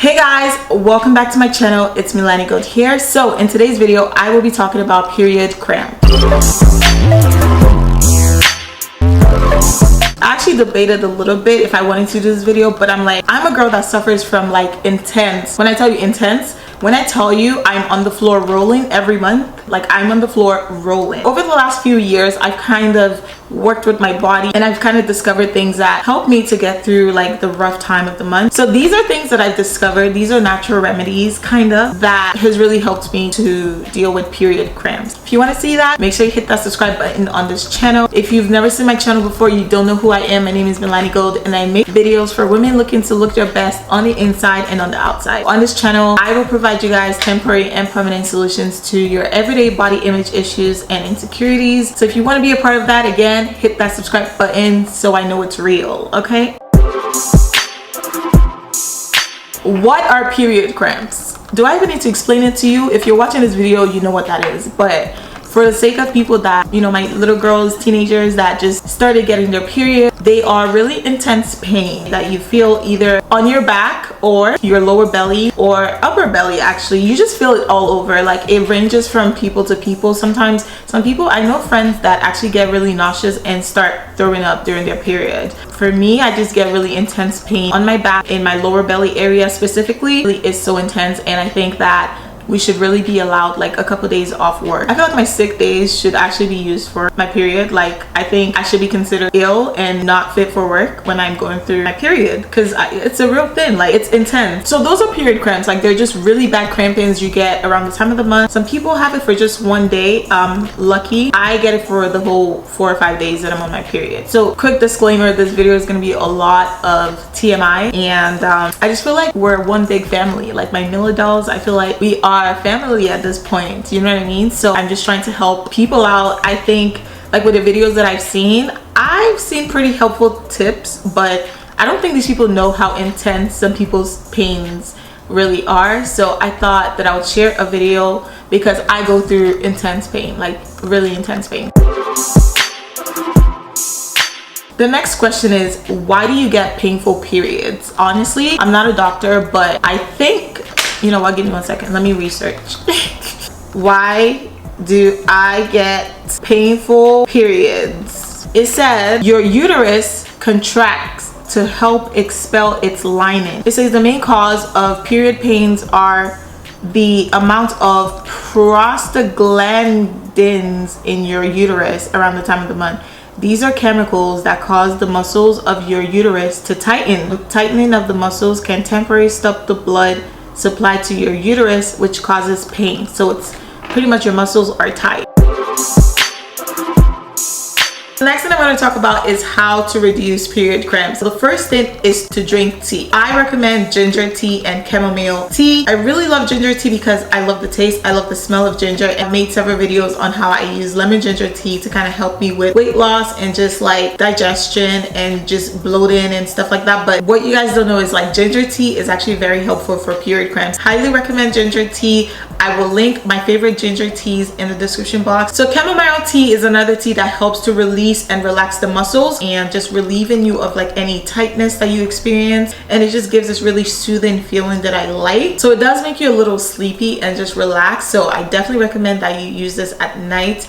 Hey guys, welcome back to my channel. It's Milani Gold here. So in today's video I will be talking about period cramp. I actually debated a little bit if I wanted to do this video, but I'm a girl that suffers from like intense, when I tell you intense, when I tell you I'm on the floor rolling every month, like I'm on the floor rolling. Over the last few years, I've kind of worked with my body and I've kind of discovered things that help me to get through like the rough time of the month. So these are things that I've discovered. These are natural remedies kind of that has really helped me to deal with period cramps. If you want to see that, make sure you hit that subscribe button on this channel. If you've never seen my channel before, you don't know who I am. My name is Milani Gold and I make videos for women looking to look their best on the inside and on the outside. On this channel, I will provide you guys temporary and permanent solutions to your everyday body image issues and insecurities. So if you want to be a part of that, again, hit that subscribe button so I know it's real, okay? What are period cramps? Do I even need to explain it to you? If you're watching this video, you know what that is, but for the sake of people that, you know, my little girls, teenagers that just started getting their period, they are really intense pain that you feel either on your back or your lower belly or upper belly. Actually, you just feel it all over. Like it ranges from people to people. Sometimes some people, I know friends that actually get really nauseous and start throwing up during their period. For me, I just get really intense pain on my back, in my lower belly area specifically. It really is so intense, and I think that we should really be allowed like a couple days off work. I feel like my sick days should actually be used for my period. Like I think I should be considered ill and not fit for work when I'm going through my period, because it's a real thing, like it's intense. So those are period cramps. Like they're just really bad crampings you get around the time of the month. Some people have it for just one day. Lucky I get it for the whole 4 or 5 days that I'm on my period. So quick disclaimer, this video is going to be a lot of TMI, and I just feel like we're one big family. Like my Miller dolls, I feel like we are family at this point, you know what I mean? So I'm just trying to help people out. I think like with the videos that I've seen pretty helpful tips, but I don't think these people know how intense some people's pains really are. So I thought that I would share a video because I go through intense pain, like really intense pain. The next question is, why do you get painful periods? Honestly, I'm not a doctor, but I think, you know what, give me 1 second, let me research. Why do I get painful periods? It said your uterus contracts to help expel its lining. It says the main cause of period pains are the amount of prostaglandins in your uterus around the time of the month. These are chemicals that cause the muscles of your uterus to tighten. The tightening of the muscles can temporarily stop the blood supply to your uterus, which causes pain. So it's pretty much your muscles are tight. The next thing I want to talk about is how to reduce period cramps. So the first thing is to drink tea. I recommend ginger tea and chamomile tea. I really love ginger tea because I love the taste, I love the smell of ginger. I made several videos on how I use lemon ginger tea to kind of help me with weight loss and just like digestion and just bloating and stuff like that. But what you guys don't know is like ginger tea is actually very helpful for period cramps. Highly recommend ginger tea. I will link my favorite ginger teas in the description box. So chamomile tea is another tea that helps to release and relax the muscles and just relieving you of like any tightness that you experience, and it just gives this really soothing feeling that I like. So it does make you a little sleepy and just relax, so I definitely recommend that you use this at night.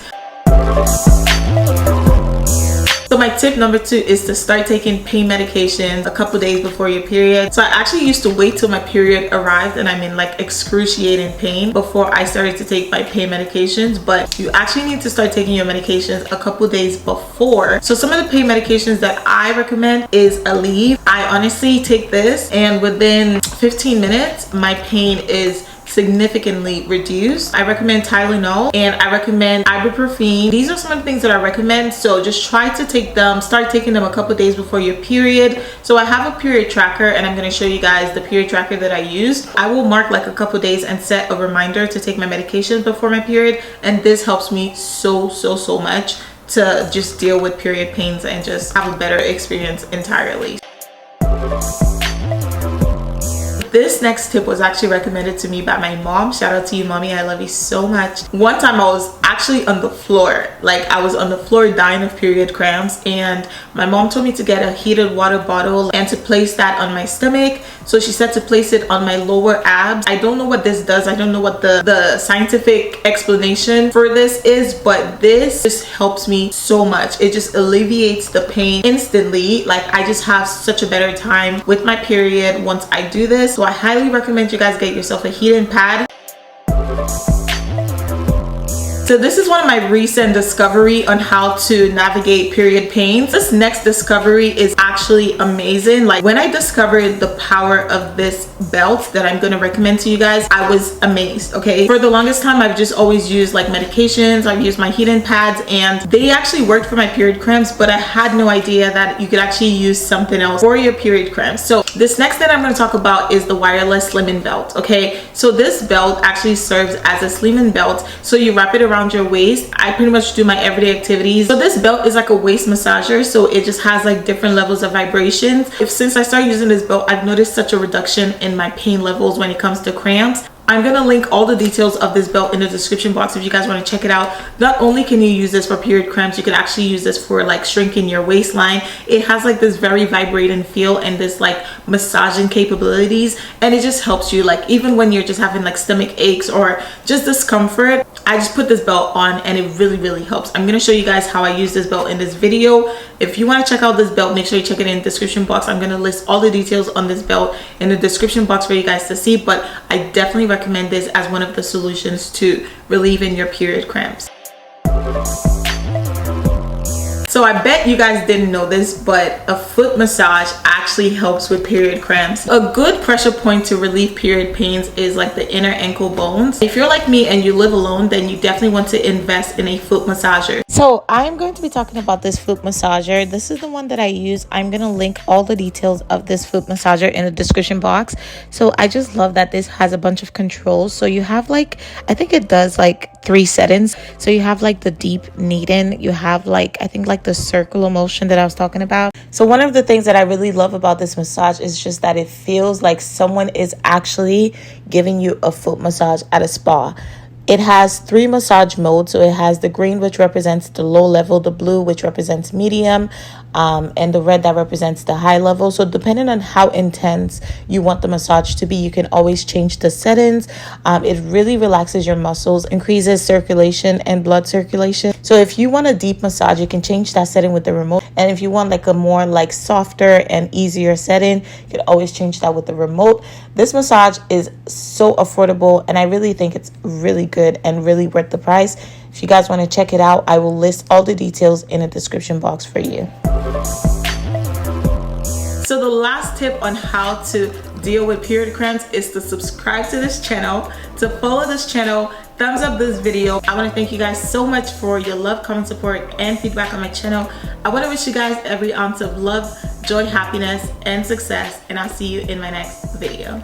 So my tip number 2 is to start taking pain medications a couple days before your period. So I actually used to wait till my period arrived and I'm in like excruciating pain before I started to take my pain medications, but you actually need to start taking your medications a couple days before. So some of the pain medications that I recommend is Aleve. I honestly take this and within 15 minutes my pain is significantly reduced. I recommend Tylenol and I recommend ibuprofen. These are some of the things that I recommend, so just try to take them, start taking them a couple days before your period. So I have a period tracker and I'm going to show you guys the period tracker that I use. I will mark like a couple days and set a reminder to take my medications before my period, and this helps me so much to just deal with period pains and just have a better experience entirely. This next tip was actually recommended to me by my mom. Shout out to you, mommy. I love you so much. One time I was actually on the floor. Like, I was on the floor dying of period cramps, and my mom told me to get a heated water bottle and to place that on my stomach. So she said to place it on my lower abs. I don't know what this does. I don't know what the scientific explanation for this is, but this just helps me so much. It just alleviates the pain instantly. Like, I just have such a better time with my period once I do this. So I highly recommend you guys get yourself a heating pad. So this is one of my recent discovery on how to navigate period pains. This next discovery is actually amazing. Like, when I discovered the power of this belt that I'm going to recommend to you guys, I was amazed. Okay, for the longest time I've just always used like medications. I've used my heating pads, and they actually worked for my period cramps, but I had no idea that you could actually use something else for your period cramps. So this next thing I'm going to talk about is the wireless slimming belt. Okay, so this belt actually serves as a slimming belt. So you wrap it around your waist. I pretty much do my everyday activities. So this belt is like a waist massager, so it just has like different levels of vibrations. Since I started using this belt, I've noticed such a reduction in my pain levels when it comes to cramps. I'm gonna link all the details of this belt in the description box if you guys want to check it out. Not only can you use this for period cramps, you can actually use this for like shrinking your waistline. It has like this very vibrating feel and this like massaging capabilities, and it just helps you, like, even when you're just having like stomach aches or just discomfort. I just put this belt on and it really helps. I'm gonna show you guys how I use this belt in this video. If you want to check out this belt, make sure you check it in the description box. I'm gonna list all the details on this belt in the description box for you guys to see, but I definitely recommend this as one of the solutions to relieving your period cramps. So I bet you guys didn't know this, but a foot massage actually helps with period cramps. A good pressure point to relieve period pains is like the inner ankle bones. If you're like me and you live alone, then you definitely want to invest in a foot massager. So I'm going to be talking about this foot massager. This is the one that I use. I'm going to link all the details of this foot massager in the description box. So I just love that this has a bunch of controls. So you have like, I think it does like 3 settings. So you have like the deep kneading, you have like, I think like the circular motion that I was talking about. So one of the things that I really love about this massage is just that it feels like someone is actually giving you a foot massage at a spa. It has 3 massage modes. So it has the green, which represents the low level, the blue, which represents medium, and the red that represents the high level. So depending on how intense you want the massage to be, you can always change the settings. It really relaxes your muscles, increases circulation and blood circulation. So if you want a deep massage, you can change that setting with the remote. And if you want like a more like softer and easier setting, you can always change that with the remote. This massage is so affordable, and I really think it's really good and really worth the price. If you guys want to check it out, I will list all the details in the description box for you. So the last tip on how to deal with period cramps is to subscribe to this channel, to follow this channel, thumbs up this video. I want to thank you guys so much for your love, comment, support, and feedback on my channel. I want to wish you guys every ounce of love, joy, happiness, and success, and I'll see you in my next video.